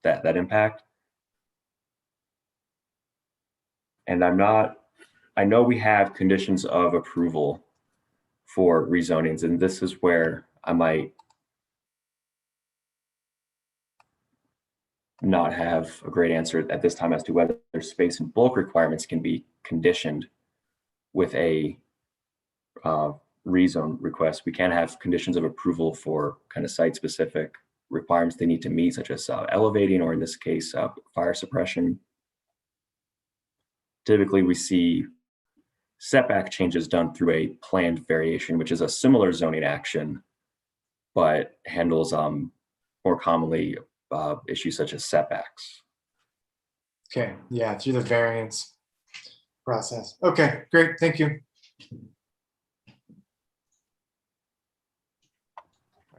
that impact. And I know we have conditions of approval for rezonings, and this is where I might not have a great answer at this time as to whether space and bulk requirements can be conditioned with a rezone request. We can have conditions of approval for kind of site-specific requirements they need to meet, such as elevating, or in this case, fire suppression. Typically, we see setback changes done through a planned variation, which is a similar zoning action, but handles more commonly issues such as setbacks. Okay, yeah, through the variance process. Okay, great, thank you.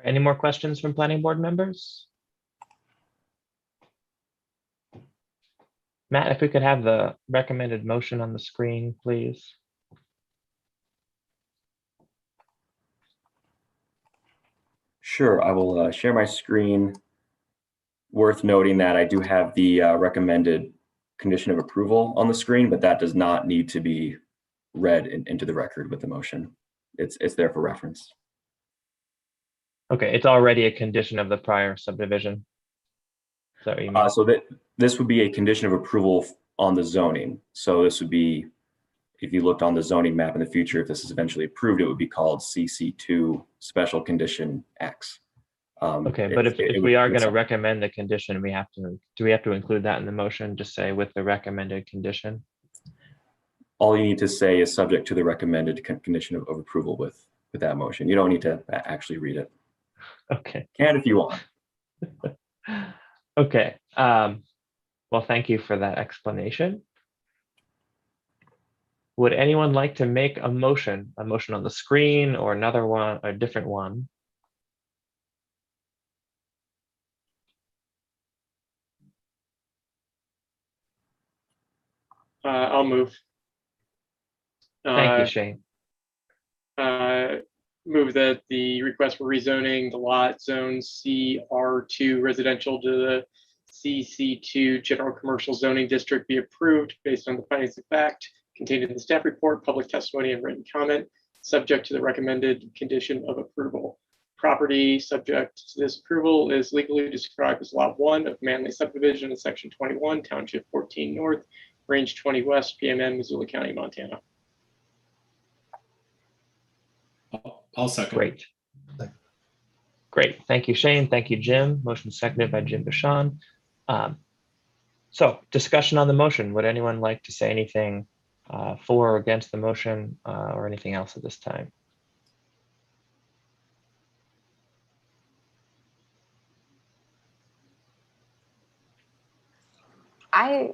Any more questions from planning board members? Matt, if we could have the recommended motion on the screen, please. Sure, I will share my screen. Worth noting that I do have the recommended condition of approval on the screen, but that does not need to be read into the record with the motion. It's there for reference. Okay, it's already a condition of the prior subdivision. Is that what you mean? So that this would be a condition of approval on the zoning. So this would be, if you looked on the zoning map in the future, if this is eventually approved, it would be called CC2 Special Condition X. Okay, but if we are going to recommend the condition, do we have to include that in the motion? Just say with the recommended condition? All you need to say is subject to the recommended condition of approval with that motion. You don't need to actually read it. Okay. Can if you want. Okay. Well, thank you for that explanation. Would anyone like to make a motion on the screen, or another one, a different one? I'll move. Thank you, Shane. Move that the request for rezoning the lot zone CR2 residential to the CC2 general commercial zoning district be approved based on the findings of fact contained in the staff report, public testimony, and written comment, subject to the recommended condition of approval. Property subject to this approval is legally described as Lot 1 of Manley subdivision in Section 21, Township 14 North, Range 20 West, PMN, Missoula County, Montana. I'll second. Great. Great. Thank you, Shane. Thank you, Jim. Motion seconded by Jim Bashan. So discussion on the motion. Would anyone like to say anything for or against the motion or anything else at this time? I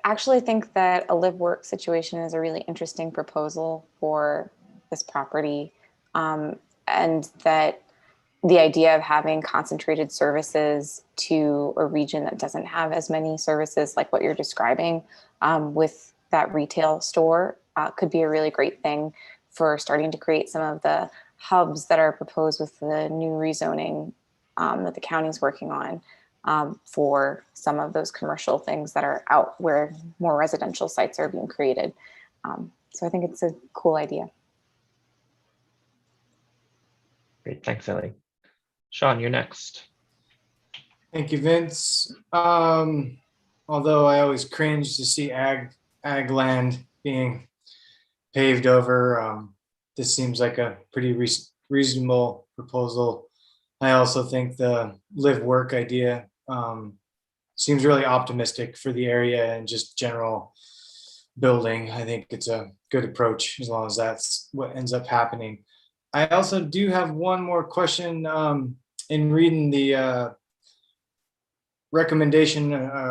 actually think that a live work situation is a really interesting proposal for this property. And that the idea of having concentrated services to a region that doesn't have as many services like what you're describing with that retail store could be a really great thing for starting to create some of the hubs that are proposed with the new rezoning that the county's working on for some of those commercial things that are out where more residential sites are being created. So I think it's a cool idea. Great, thanks, Ellie. Sean, you're next. Thank you, Vince. Although I always cringe to see ag land being paved over, this seems like a pretty reasonable proposal. I also think the live work idea seems really optimistic for the area and just general building. I think it's a good approach as long as that's what ends up happening. I also do have one more question. In reading the recommendation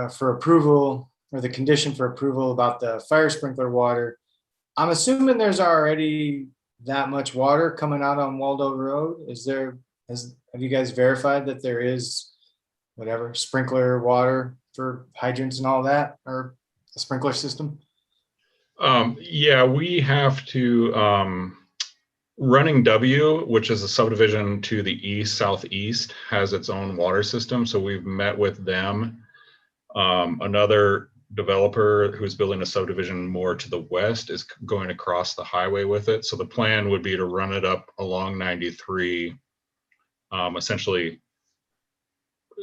for approval or the condition for approval about the fire sprinkler water, I'm assuming there's already that much water coming out on Waldo Road. Have you guys verified that there is whatever sprinkler water for hydrants and all that, or a sprinkler system? Yeah, we have to, Running W, which is a subdivision to the east, southeast, has its own water system. So we've met with them. Another developer who's building a subdivision more to the west is going across the highway with it. So the plan would be to run it up along 93, essentially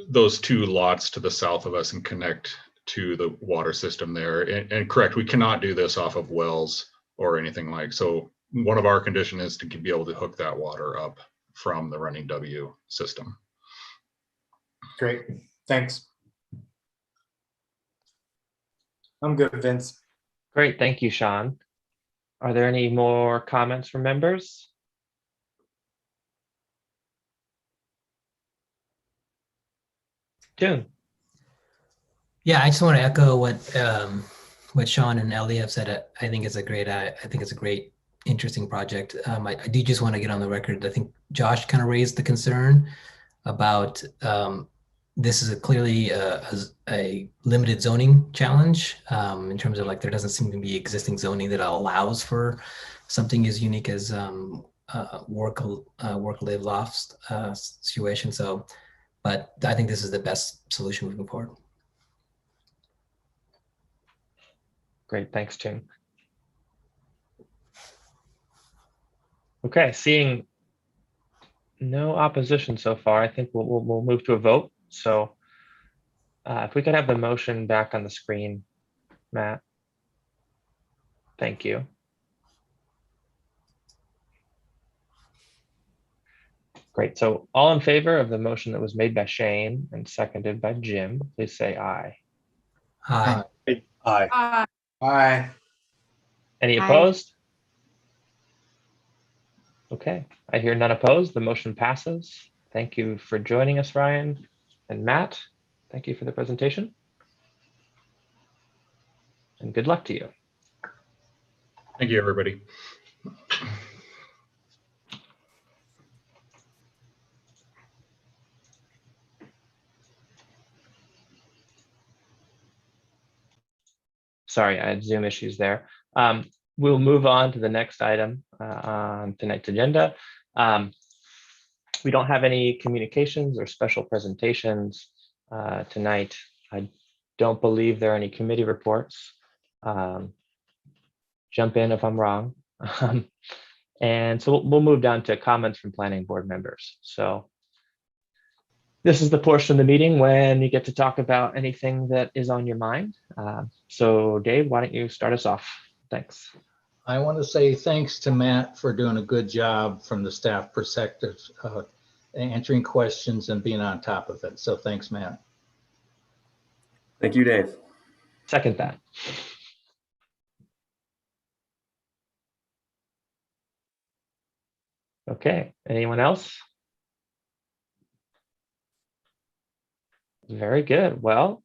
those two lots to the south of us and connect to the water system there. And correct, we cannot do this off of wells or anything like so. One of our conditions is to be able to hook that water up from the Running W system. Great, thanks. I'm good, Vince. Great, thank you, Sean. Are there any more comments from members? June. Yeah, I just want to echo what Sean and Ellie have said. I think it's a great, interesting project. I do just want to get on the record. I think Josh kind of raised the concern about this is clearly a limited zoning challenge in terms of like there doesn't seem to be existing zoning that allows for something as unique as work live loft situation. So, but I think this is the best solution moving forward. Great, thanks, Jim. Okay, seeing no opposition so far, I think we'll move to a vote. So if we could have the motion back on the screen, Matt. Thank you. Great, so all in favor of the motion that was made by Shane and seconded by Jim, please say aye. Aye. Aye. Aye. Any Aye. opposed? Okay, I hear none opposed. The motion passes. Thank you for joining us, Ryan and Matt. Thank you for the presentation. And good luck to you. Thank you, everybody. Sorry, I had Zoom issues there. We'll move on to the next item on tonight's agenda. We don't have any communications or special presentations tonight. I don't believe there are any committee reports. Jump in if I'm wrong. And so we'll move down to comments from planning board members. So this is the portion of the meeting when you get to talk about anything that is on your mind. So Dave, why don't you start us off? Thanks. I want to say thanks to Matt for doing a good job from the staff perspective, answering questions and being on top of it. So thanks, Matt. Thank you, Dave. Second that. Okay, anyone else? Very good. Well,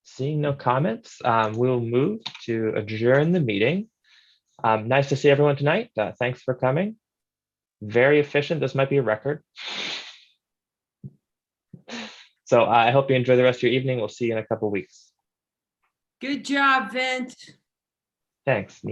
seeing no comments, we'll move to adjourn the meeting. Nice to see everyone tonight. Thanks for coming. Very efficient. This might be a record. So I hope you enjoy the rest of your evening. We'll see you in a couple weeks. Good job, Vince. Thanks.